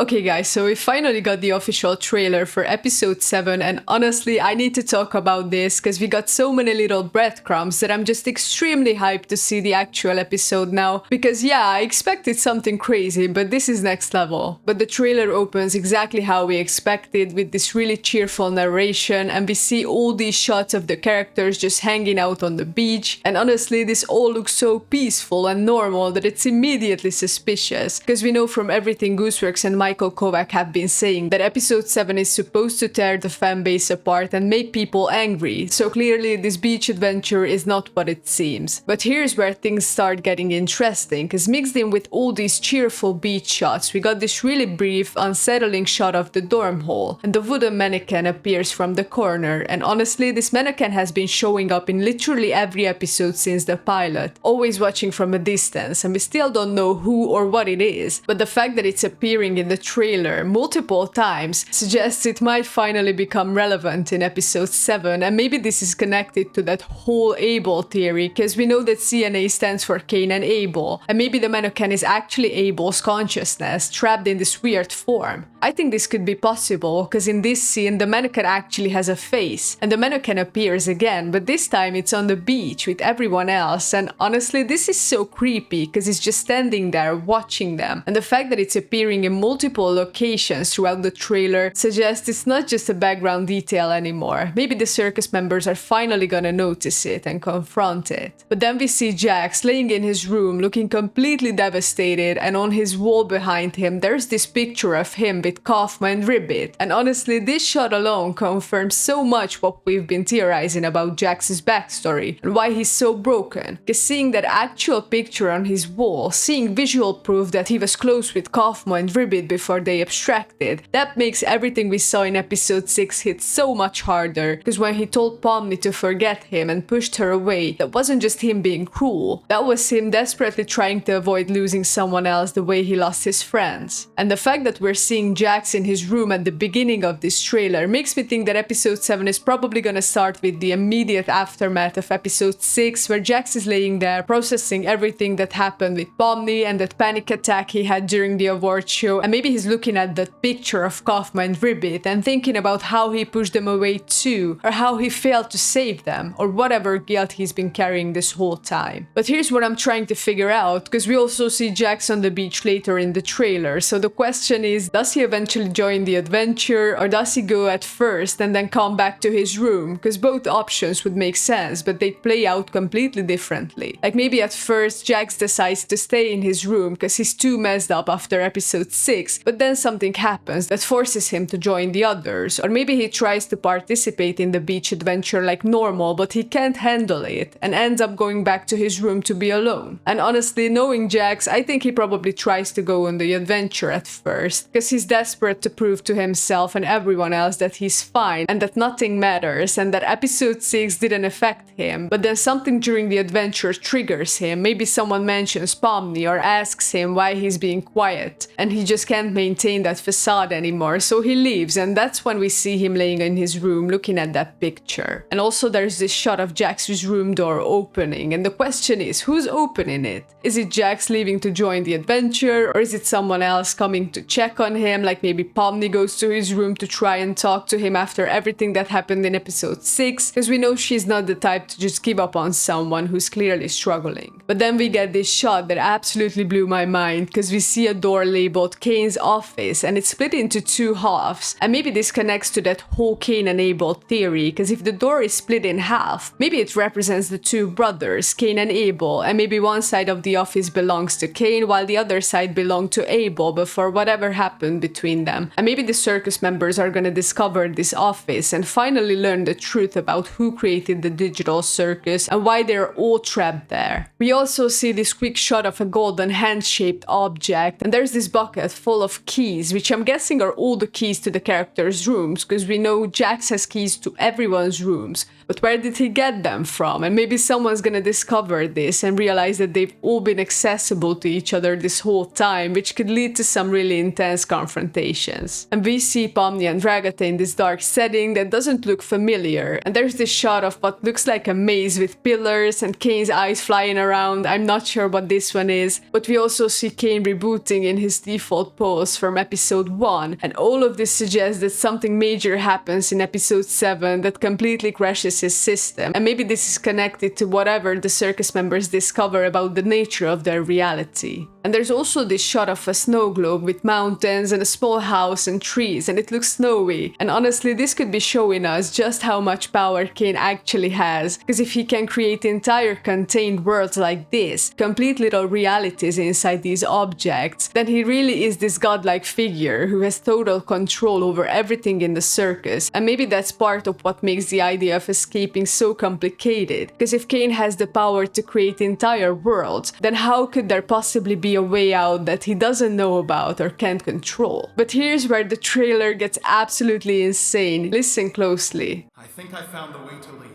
Okay guys, so we finally got the official trailer for episode 7 and honestly I need to talk about this because we got so many little breadcrumbs that I'm just extremely hyped to see the actual episode now because yeah, I expected something crazy but this is next level. But the trailer opens exactly how we expected with this really cheerful narration and we see all these shots of the characters just hanging out on the beach and honestly this all looks so peaceful and normal that it's immediately suspicious because we know from everything Gooseworks and Michael Kovac have been saying that episode 7 is supposed to tear the fanbase apart and make people angry, so clearly this beach adventure is not what it seems. But here's where things start getting interesting, cause mixed in with all these cheerful beach shots, we got this really brief, unsettling shot of the dorm hall, and the wooden mannequin appears from the corner, and honestly this mannequin has been showing up in literally every episode since the pilot, always watching from a distance, and we still don't know who or what it is, but the fact that it's appearing in the trailer multiple times suggests it might finally become relevant in episode 7, and maybe this is connected to that whole Abel theory because we know that CNA stands for Caine and Abel, and maybe the mannequin is actually Abel's consciousness trapped in this weird form. I think this could be possible because in this scene the mannequin actually has a face and the mannequin appears again, but this time it's on the beach with everyone else, and honestly this is so creepy because it's just standing there watching them, and the fact that it's appearing in multiple locations throughout the trailer suggests it's not just a background detail anymore. Maybe the circus members are finally gonna notice it and confront it. But then we see Jax laying in his room looking completely devastated, and on his wall behind him there's this picture of him with Kaufman and Ribbit, and honestly this shot alone confirms so much what we've been theorizing about Jax's backstory and why he's so broken, because seeing that actual picture on his wall, seeing visual proof that he was close with Kaufman and Ribbit before they abstracted, that makes everything we saw in episode 6 hit so much harder, because when he told Pomni to forget him and pushed her away, that wasn't just him being cruel, that was him desperately trying to avoid losing someone else the way he lost his friends. And the fact that we're seeing Jax in his room at the beginning of this trailer makes me think that episode 7 is probably gonna start with the immediate aftermath of episode 6, where Jax is laying there processing everything that happened with Pomni and that panic attack he had during the award show, and maybe he's looking at that picture of Kaufman and Ribbit and thinking about how he pushed them away too, or how he failed to save them, or whatever guilt he's been carrying this whole time. But here's what I'm trying to figure out, because we also see Jax on the beach later in the trailer, so the question is, does he eventually join the adventure, or does he go at first and then come back to his room? Because both options would make sense, but they play out completely differently. Like maybe at first Jax decides to stay in his room because he's too messed up after episode 6, but then something happens that forces him to join the others, or maybe he tries to participate in the beach adventure like normal but he can't handle it and ends up going back to his room to be alone. And honestly, knowing Jax, I think he probably tries to go on the adventure at first because he's desperate to prove to himself and everyone else that he's fine and that nothing matters and that episode 6 didn't affect him, but then something during the adventure triggers him. Maybe someone mentions Pomni or asks him why he's being quiet and he just can't maintain that facade anymore, so he leaves, and that's when we see him laying in his room looking at that picture. And also there's this shot of Jax's room door opening, and the question is, who's opening it? Is it Jax leaving to join the adventure, or is it someone else coming to check on him, like maybe Pomni goes to his room to try and talk to him after everything that happened in episode 6, because we know she's not the type to just give up on someone who's clearly struggling. But then we get this shot that absolutely blew my mind, because we see a door labeled Caine's office and it's split into two halves, and maybe this connects to that whole Caine and Abel theory, because if the door is split in half, maybe it represents the two brothers, Caine and Abel, and maybe one side of the office belongs to Caine while the other side belonged to Abel before whatever happened between them. And maybe the circus members are gonna discover this office and finally learn the truth about who created the digital circus and why they're all trapped there. We also see this quick shot of a golden hand-shaped object, and there's this bucket full of keys, which I'm guessing are all the keys to the characters' rooms, because we know Jax has keys to everyone's rooms. But where did he get them from? And maybe someone's gonna discover this and realize that they've all been accessible to each other this whole time, which could lead to some really intense confrontations. And we see Pomni and Dragata in this dark setting that doesn't look familiar, and there's this shot of what looks like a maze with pillars and Caine's eyes flying around. I'm not sure what this one is, but we also see Caine rebooting in his default pose from episode 1, and all of this suggests that something major happens in episode 7 that completely crashes his system, and maybe this is connected to whatever the circus members discover about the nature of their reality. And there's also this shot of a snow globe with mountains and a small house and trees, and it looks snowy. And honestly, this could be showing us just how much power Caine actually has, because if he can create entire contained worlds like this, complete little realities inside these objects, then he really is this godlike figure who has total control over everything in the circus. And maybe that's part of what makes the idea of escaping so complicated, because if Caine has the power to create entire worlds, then how could there possibly be a way out that he doesn't know about or can't control? But here's where the trailer gets absolutely insane. Listen closely. I think I found the way to leave.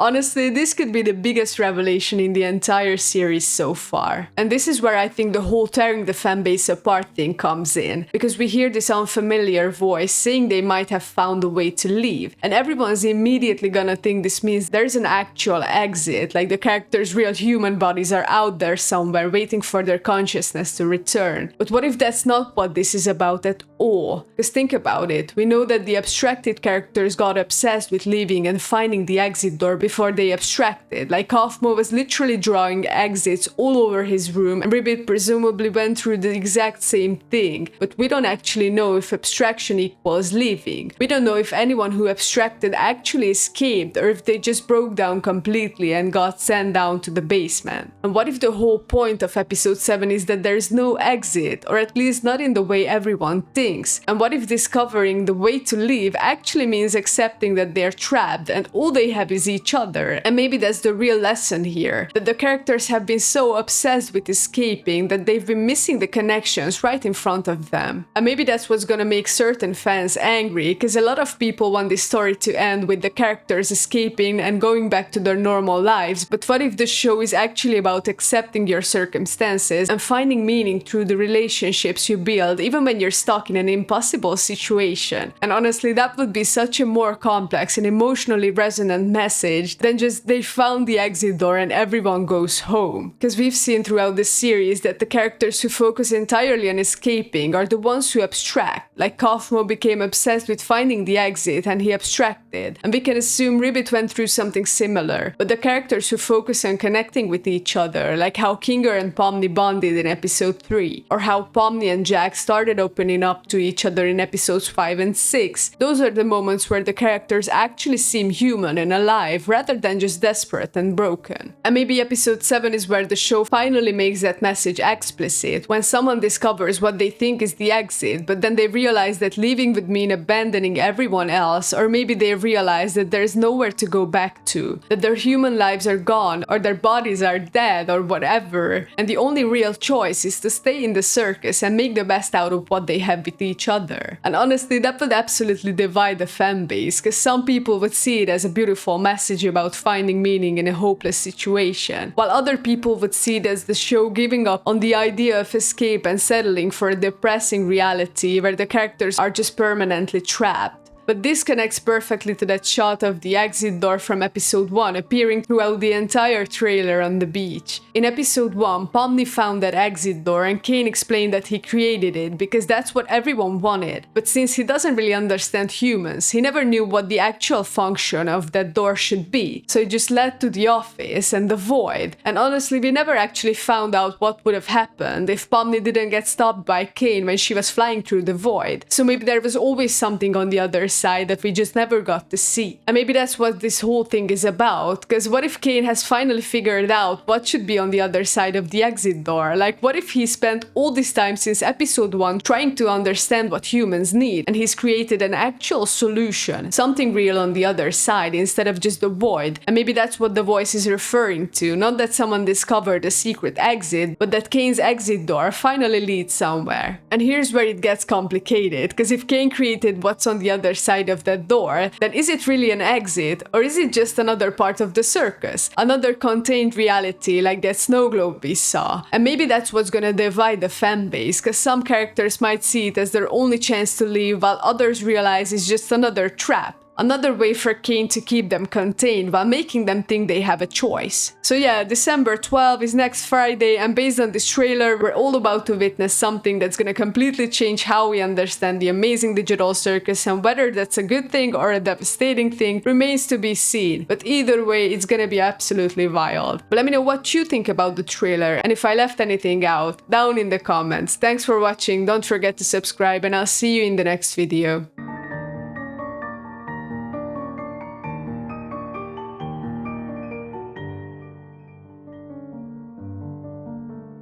Honestly, this could be the biggest revelation in the entire series so far. And this is where I think the whole tearing the fanbase apart thing comes in, because we hear this unfamiliar voice saying they might have found a way to leave, and everyone's immediately gonna think this means there's an actual exit, like the characters' real human bodies are out there somewhere waiting for their consciousness to return. But what if that's not what this is about at all? Because think about it, we know that the abstracted characters got obsessed with leaving and finding the exit door before they abstracted. Like Kaufmo was literally drawing exits all over his room, and Ribbit presumably went through the exact same thing. But we don't actually know if abstraction equals leaving. We don't know if anyone who abstracted actually escaped, or if they just broke down completely and got sent down to the basement. And what if the whole point of episode 7 is that there's no exit, or at least not in the way everyone thinks? And what if discovering the way to leave actually means accepting that they're trapped and all they have is each other? And maybe that's the real lesson here, that the characters have been so obsessed with escaping that they've been missing the connections right in front of them. And maybe that's what's gonna make certain fans angry, because a lot of people want this story to end with the characters escaping and going back to their normal lives. But what if the show is actually about accepting your circumstances and finding meaning through the relationships you build, even when you're stuck in an impossible situation? And honestly, that would be such a more complex and emotionally resonant message than just they found the exit door and everyone goes home. Because we've seen throughout the series that the characters who focus entirely on escaping are the ones who abstract. Like Kaufmo became obsessed with finding the exit and he abstracted. And we can assume Ribbit went through something similar. But the characters who focus on connecting with each other, like how Kinger and Pomni bonded in episode 3, or how Pomni and Jack started opening up to each other in episodes 5 and 6, those are the moments where the characters actually seem human and alive, rather than just desperate and broken. And maybe episode 7 is where the show finally makes that message explicit, when someone discovers what they think is the exit, but then they realize that leaving would mean abandoning everyone else, or maybe they realize that there's nowhere to go back to, that their human lives are gone, or their bodies are dead, or whatever, and the only real choice is to stay in the circus and make the best out of what they have with each other. And honestly, that would absolutely divide the fanbase, because some people would see it as a beautiful message about finding meaning in a hopeless situation, while other people would see it as the show giving up on the idea of escape and settling for a depressing reality where the characters are just permanently trapped. But this connects perfectly to that shot of the exit door from episode 1 appearing throughout the entire trailer on the beach. In episode 1, Pomni found that exit door and Caine explained that he created it because that's what everyone wanted. But since he doesn't really understand humans, he never knew what the actual function of that door should be. So it just led to the office and the void. And honestly, we never actually found out what would have happened if Pomni didn't get stopped by Caine when she was flying through the void. So maybe there was always something on the other side that we just never got to see. And maybe that's what this whole thing is about, because what if Caine has finally figured out what should be on the other side of the exit door? Like, what if he spent all this time since episode 1 trying to understand what humans need, and he's created an actual solution, something real on the other side instead of just the void? And maybe that's what the voice is referring to, not that someone discovered a secret exit, but that Caine's exit door finally leads somewhere. And here's where it gets complicated, because if Caine created what's on the other side of that door, then is it really an exit, or is it just another part of the circus? Another contained reality like that snow globe we saw? And maybe that's what's gonna divide the fan base, because some characters might see it as their only chance to leave, while others realize it's just another trap. Another way for Caine to keep them contained while making them think they have a choice. So yeah, December 12 is next Friday, and based on this trailer, we're all about to witness something that's gonna completely change how we understand the amazing digital circus, and whether that's a good thing or a devastating thing remains to be seen. But either way, it's gonna be absolutely wild. But let me know what you think about the trailer, and if I left anything out, down in the comments. Thanks for watching, don't forget to subscribe, and I'll see you in the next video.